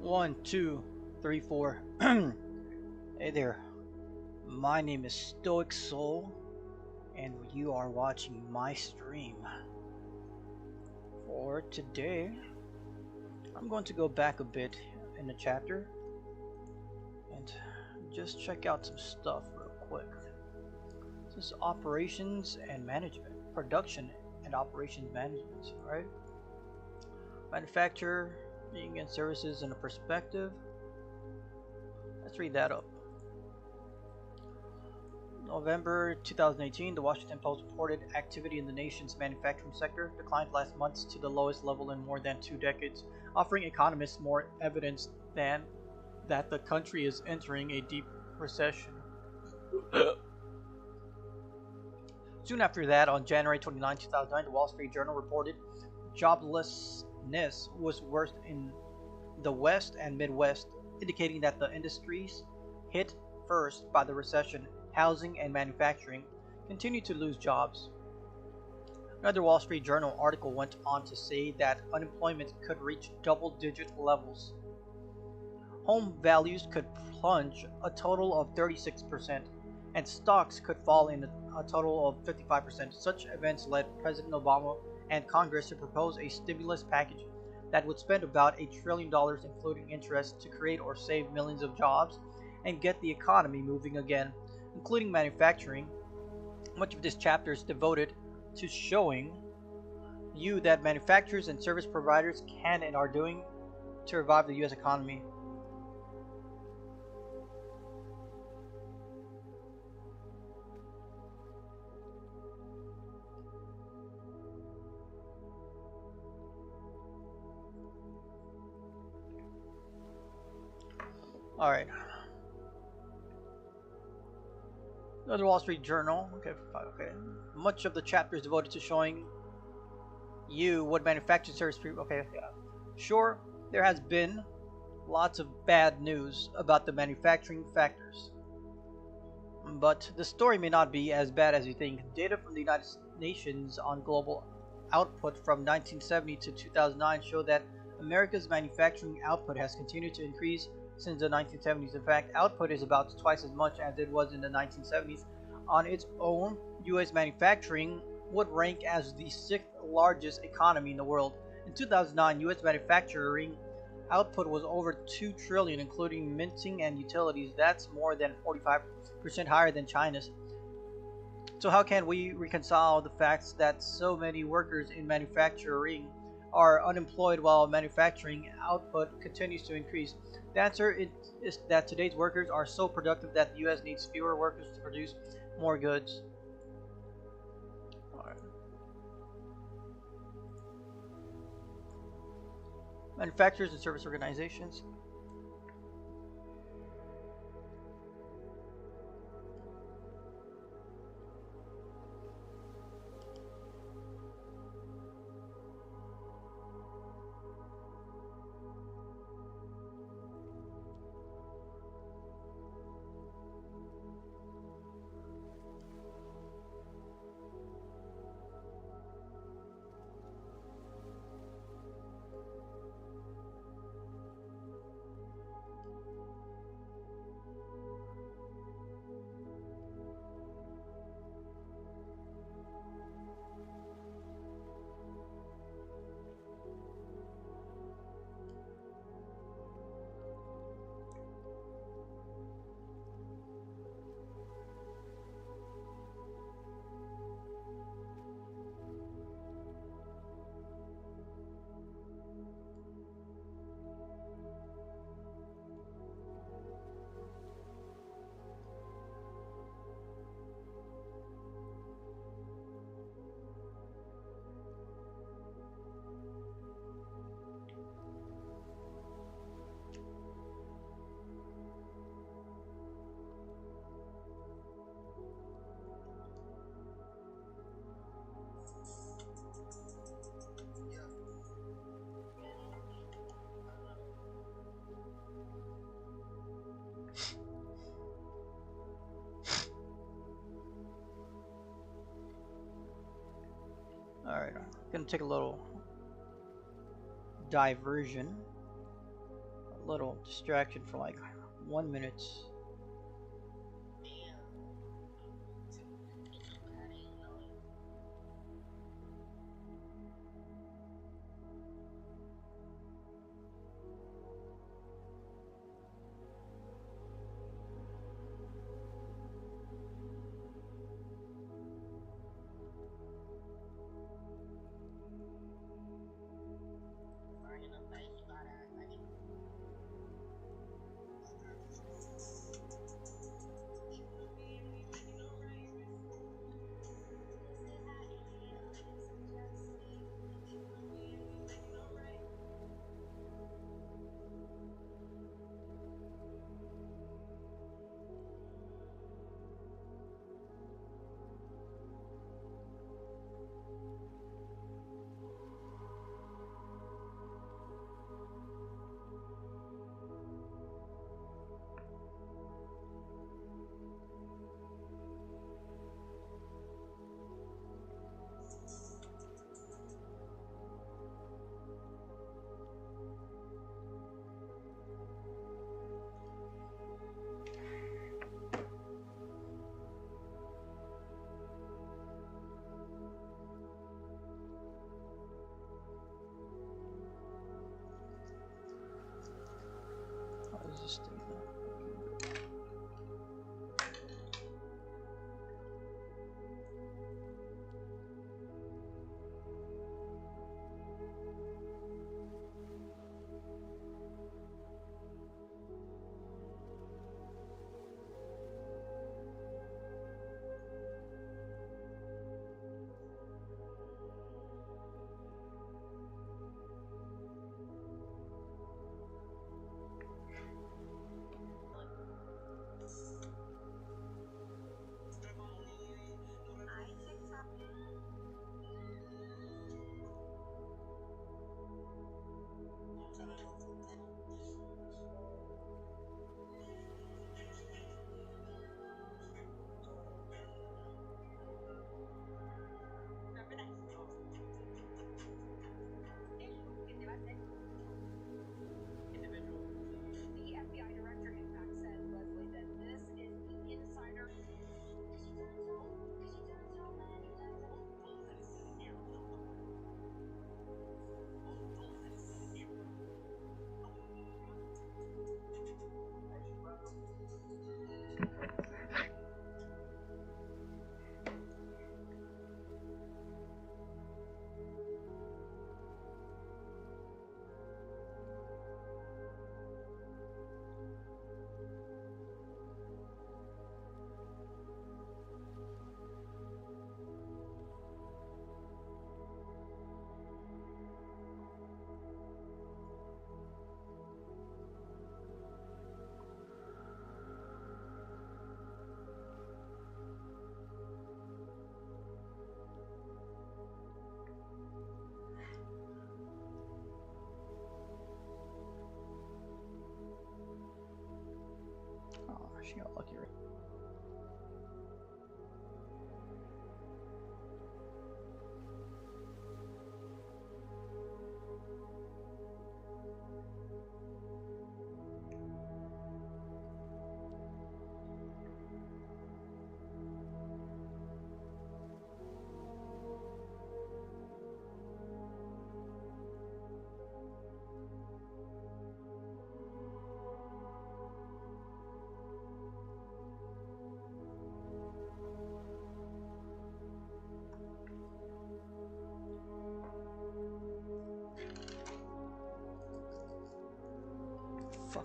One, two, three, four. Hey there. My name is Stoic Soul, and you are watching my stream. For today, I'm going to go back a bit in the chapter and just check out some stuff real quick. This is operations and management, production and operations management, alright? Manufacturing and services in a perspective. Let's read that up. November 2018, the Washington Post reported activity in the nation's manufacturing sector declined last month to the lowest level in more than 2 decades, offering economists more evidence than that the country is entering a deep recession. Soon after that, on January 29, 2009, the Wall Street Journal reported joblessness was worst in the West and Midwest, indicating that the industries hit first by the recession, housing and manufacturing, continue to lose jobs. Another Wall Street Journal article went on to say that unemployment could reach double-digit levels. Home values could plunge a total of 36%, and stocks could fall in a total of 55%. Such events led President Obama and Congress to propose a stimulus package that would spend about $1 trillion, including interest, to create or save millions of jobs and get the economy moving again, including manufacturing. Much of this chapter is devoted to showing you that manufacturers and service providers can and are doing to revive the U.S. economy. All right. Another Wall Street Journal. Okay. Much of the chapter is devoted to showing you what manufacturing service. Sure, there has been lots of bad news about the manufacturing factors, but the story may not be as bad as you think. Data from the United Nations on global output from 1970 to 2009 show that America's manufacturing output has continued to increase since the 1970s. In fact, output is about twice as much as it was in the 1970s. On its own, U.S. manufacturing would rank as the 6th largest economy in the world. In 2009, U.S. manufacturing output was over $2 trillion, including minting and utilities. That's more than 45% higher than China's. So how can we reconcile the facts that so many workers in manufacturing are unemployed while manufacturing output continues to increase? The answer is that today's workers are so productive that the U.S. needs fewer workers to produce more goods. Right. Manufacturers and service organizations. Alright, I'm gonna take a little diversion, little distraction for like 1 minute. How does this thing go? Oh, she got lucky right. Fuck.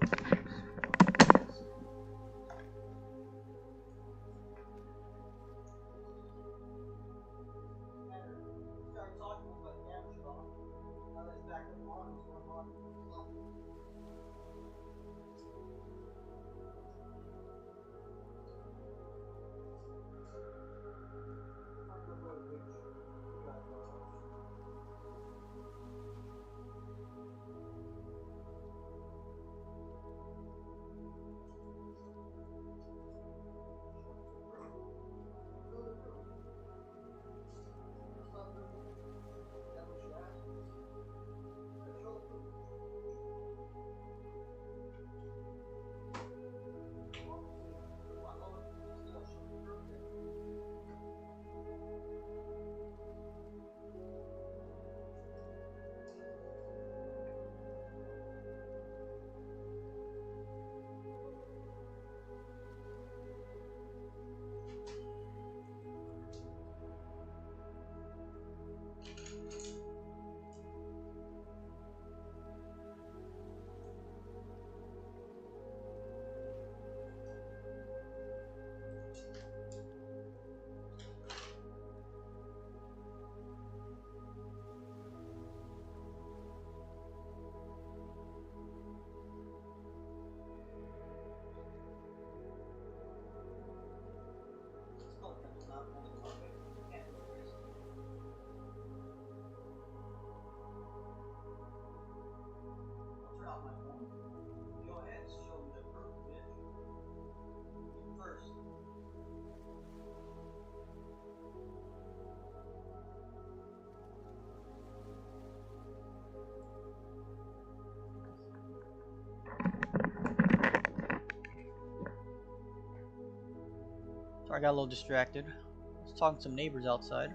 Sorry, I got a little distracted. I was talking to some neighbors outside.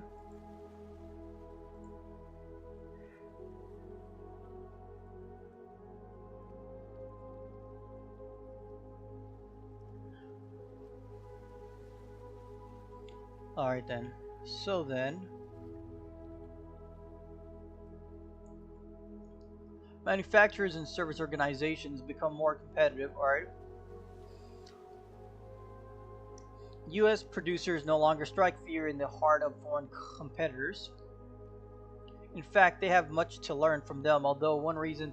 Alright then. So then, manufacturers and service organizations become more competitive. Alright. U.S. producers no longer strike fear in the heart of foreign competitors. In fact, they have much to learn from them, although one reason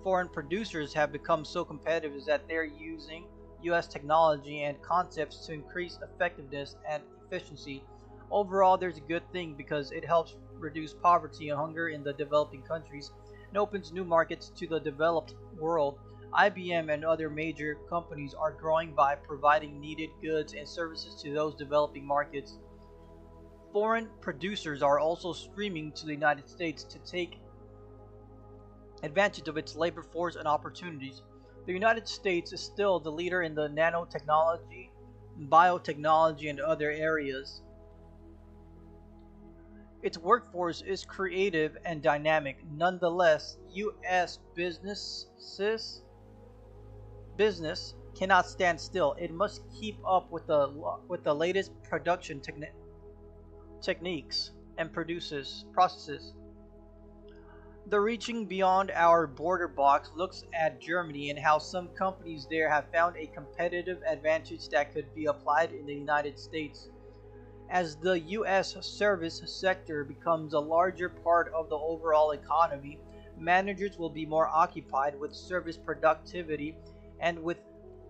foreign producers have become so competitive is that they're using U.S. technology and concepts to increase effectiveness and efficiency. Overall, there's a good thing because it helps reduce poverty and hunger in the developing countries and opens new markets to the developed world. IBM and other major companies are growing by providing needed goods and services to those developing markets. Foreign producers are also streaming to the United States to take advantage of its labor force and opportunities. The United States is still the leader in the nanotechnology, biotechnology, and other areas. Its workforce is creative and dynamic. Nonetheless, U.S. business cannot stand still. It must keep up with the latest production techniques and processes. The reaching beyond our border box looks at Germany and how some companies there have found a competitive advantage that could be applied in the United States. As the U.S. service sector becomes a larger part of the overall economy, managers will be more occupied with service productivity and with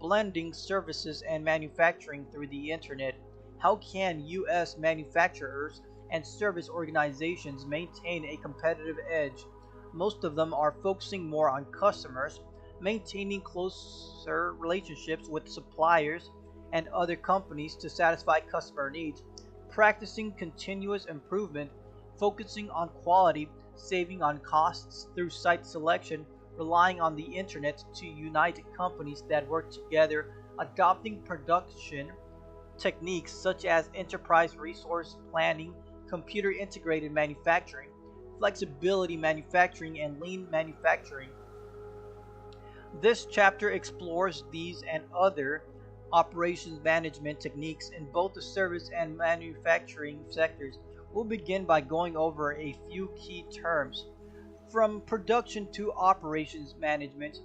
blending services and manufacturing through the internet. How can U.S. manufacturers and service organizations maintain a competitive edge? Most of them are focusing more on customers, maintaining closer relationships with suppliers and other companies to satisfy customer needs, practicing continuous improvement, focusing on quality, saving on costs through site selection, relying on the internet to unite companies that work together, adopting production techniques such as enterprise resource planning, computer integrated manufacturing, flexibility manufacturing, and lean manufacturing. This chapter explores these and other operations management techniques in both the service and manufacturing sectors. We'll begin by going over a few key terms. From production to operations management,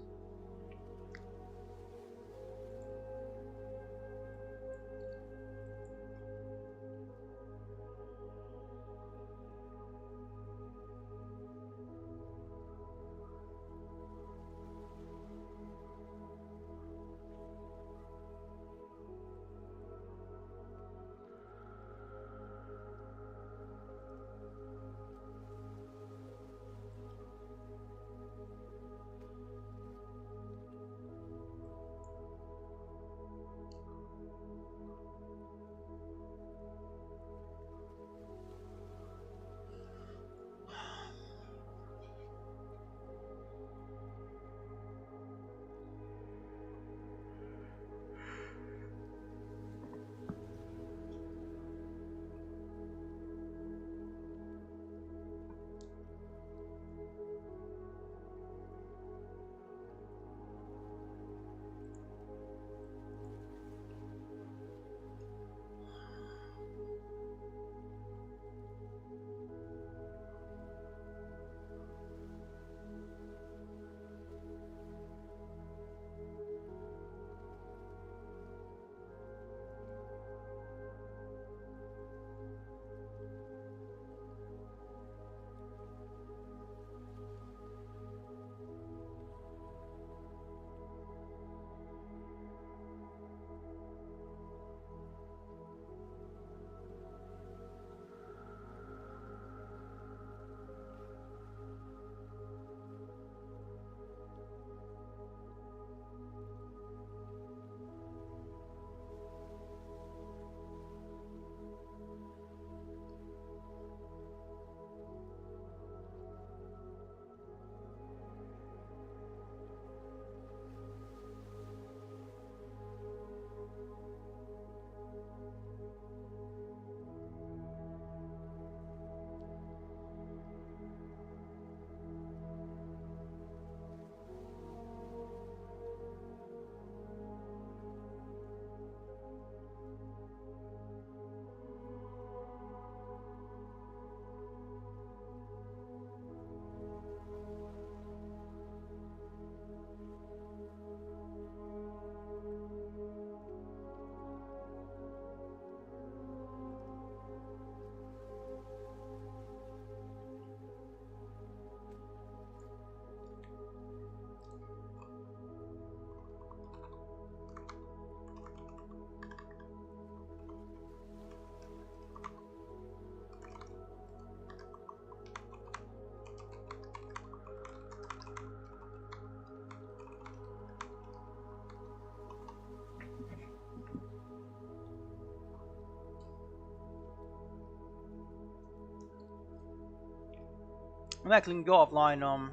I'm actually gonna go offline.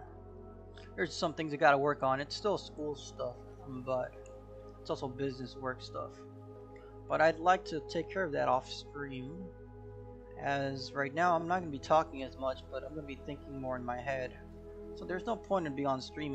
There's some things I gotta work on. It's still school stuff, but it's also business work stuff. But I'd like to take care of that off stream, as right now I'm not gonna be talking as much, but I'm gonna be thinking more in my head. So there's no point in being on stream if